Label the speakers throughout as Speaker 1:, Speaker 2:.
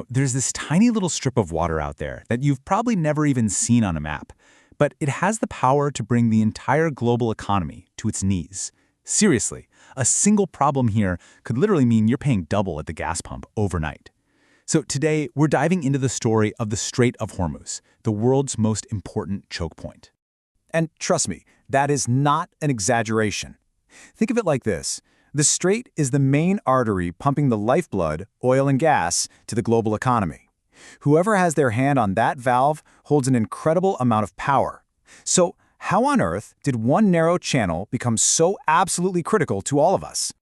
Speaker 1: There's this tiny little strip of water out there that you've probably never even seen on a map, but it has the power to bring the entire global economy to its knees. Seriously, a single problem here could literally mean you're paying double at the gas pump overnight. So today, we're diving into the story of the Strait of Hormuz, the world's most important choke point.
Speaker 2: And trust me, that is not an exaggeration. Think of it like this. The strait is the main artery pumping the lifeblood, oil and gas, to the global economy. Whoever has their hand on that valve holds an incredible amount of power. So, how on earth did one narrow channel become so absolutely critical to all of us?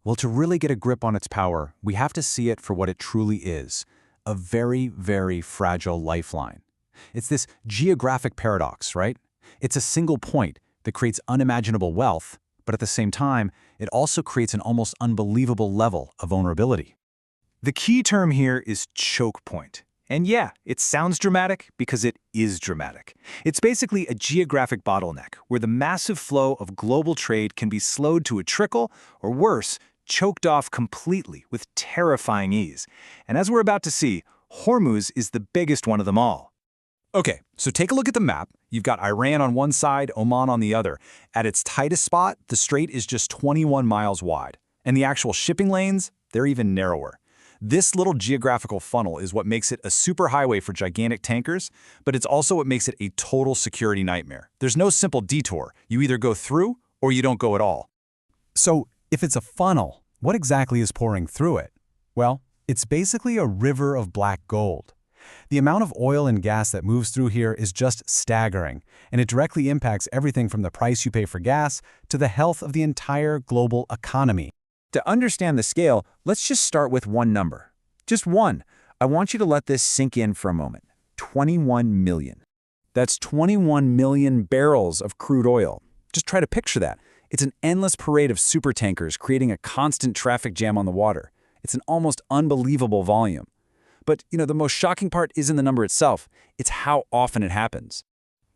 Speaker 1: Well, to really get a grip on its power, we have to see it for what it truly is, a very, very fragile lifeline. It's this geographic paradox, right? It's a single point that creates unimaginable wealth, but at the same time, it also creates an almost unbelievable level of vulnerability.
Speaker 2: The key term here is choke point. And yeah, it sounds dramatic because it is dramatic. It's basically a geographic bottleneck where the massive flow of global trade can be slowed to a trickle, or worse, choked off completely with terrifying ease. And as we're about to see, Hormuz is the biggest one of them all.
Speaker 1: Okay, so take a look at the map. You've got Iran on one side, Oman on the other. At its tightest spot, the strait is just 21 miles wide. And the actual shipping lanes, they're even narrower. This little geographical funnel is what makes it a superhighway for gigantic tankers, but it's also what makes it a total security nightmare. There's no simple detour. You either go through or you don't go at all.
Speaker 2: So, if it's a funnel, what exactly is pouring through it? Well, it's basically a river of black gold. The amount of oil and gas that moves through here is just staggering, and it directly impacts everything from the price you pay for gas to the health of the entire global economy. To understand the scale, let's just start with one number. Just one. I want you to let this sink in for a moment. 21 million. That's 21 million barrels of crude oil. Just try to picture that. It's an endless parade of supertankers creating a constant traffic jam on the water. It's an almost unbelievable volume. But, the most shocking part isn't the number itself. It's how often it happens.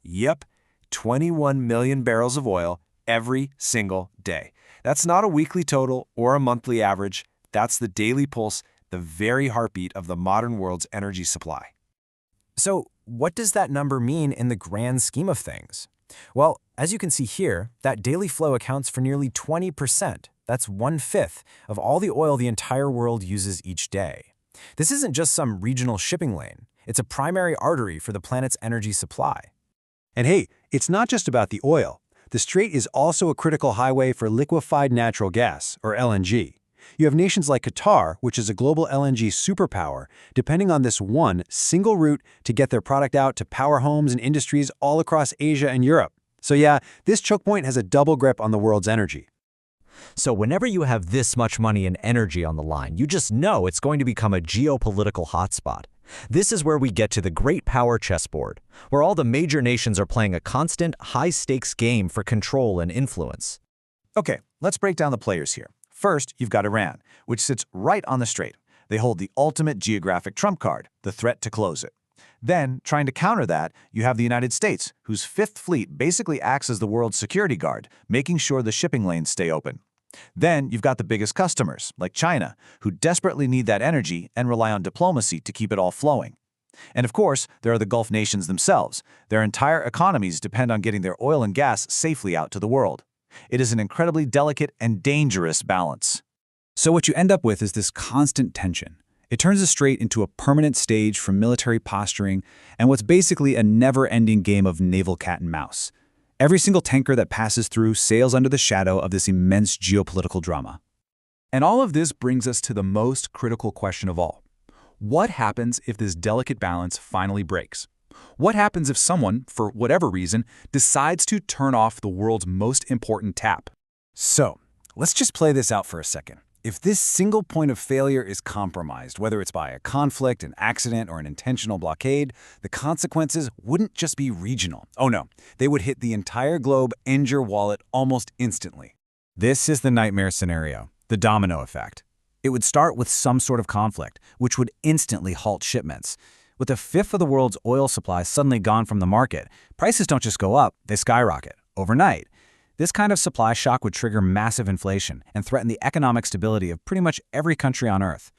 Speaker 3: Yep, 21 million barrels of oil every single day. That's not a weekly total or a monthly average. That's the daily pulse, the very heartbeat of the modern world's energy supply.
Speaker 2: So, what does that number mean in the grand scheme of things? Well, as you can see here, that daily flow accounts for nearly 20%. That's 1/5 of all the oil the entire world uses each day. This isn't just some regional shipping lane. It's a primary artery for the planet's energy supply.
Speaker 4: And hey, it's not just about the oil. The strait is also a critical highway for liquefied natural gas, or LNG. You have nations like Qatar, which is a global LNG superpower, depending on this one single route to get their product out to power homes and industries all across Asia and Europe. So yeah, this choke point has a double grip on the world's energy.
Speaker 5: So whenever you have this much money and energy on the line, you just know it's going to become a geopolitical hotspot. This is where we get to the great power chessboard, where all the major nations are playing a constant, high-stakes game for control and influence.
Speaker 3: Okay, let's break down the players here. First, you've got Iran, which sits right on the strait. They hold the ultimate geographic trump card, the threat to close it. Then, trying to counter that, you have the United States, whose Fifth Fleet basically acts as the world's security guard, making sure the shipping lanes stay open. Then you've got the biggest customers, like China, who desperately need that energy and rely on diplomacy to keep it all flowing. And of course, there are the Gulf nations themselves. Their entire economies depend on getting their oil and gas safely out to the world. It is an incredibly delicate and dangerous balance.
Speaker 2: So what you end up with is this constant tension. It turns the strait into a permanent stage for military posturing and what's basically a never-ending game of naval cat and mouse. Every single tanker that passes through sails under the shadow of this immense geopolitical drama.
Speaker 1: And all of this brings us to the most critical question of all. What happens if this delicate balance finally breaks? What happens if someone, for whatever reason, decides to turn off the world's most important tap?
Speaker 2: So, let's just play this out for a second. If this single point of failure is compromised, whether it's by a conflict, an accident, or an intentional blockade, the consequences wouldn't just be regional. Oh no, they would hit the entire globe and your wallet almost instantly. This is the nightmare scenario, the domino effect. It would start with some sort of conflict, which would instantly halt shipments. With a fifth of the world's oil supply suddenly gone from the market, prices don't just go up, they skyrocket overnight. This kind of supply shock would trigger massive inflation and threaten the economic stability of pretty much every country on Earth.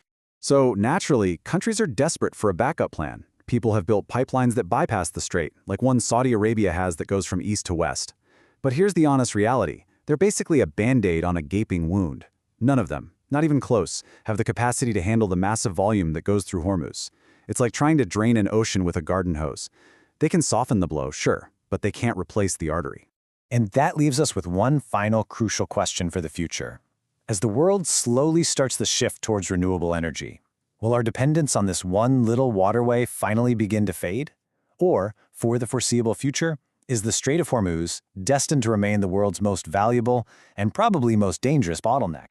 Speaker 1: So naturally, countries are desperate for a backup plan. People have built pipelines that bypass the strait, like one Saudi Arabia has that goes from east to west. But here's the honest reality. They're basically a band-aid on a gaping wound. None of them, not even close, have the capacity to handle the massive volume that goes through Hormuz. It's like trying to drain an ocean with a garden hose. They can soften the blow, sure, but they can't replace the artery.
Speaker 3: And that leaves us with one final crucial question for the future. As the world slowly starts the shift towards renewable energy, will our dependence on this one little waterway finally begin to fade? Or, for the foreseeable future, is the Strait of Hormuz destined to remain the world's most valuable and probably most dangerous bottleneck?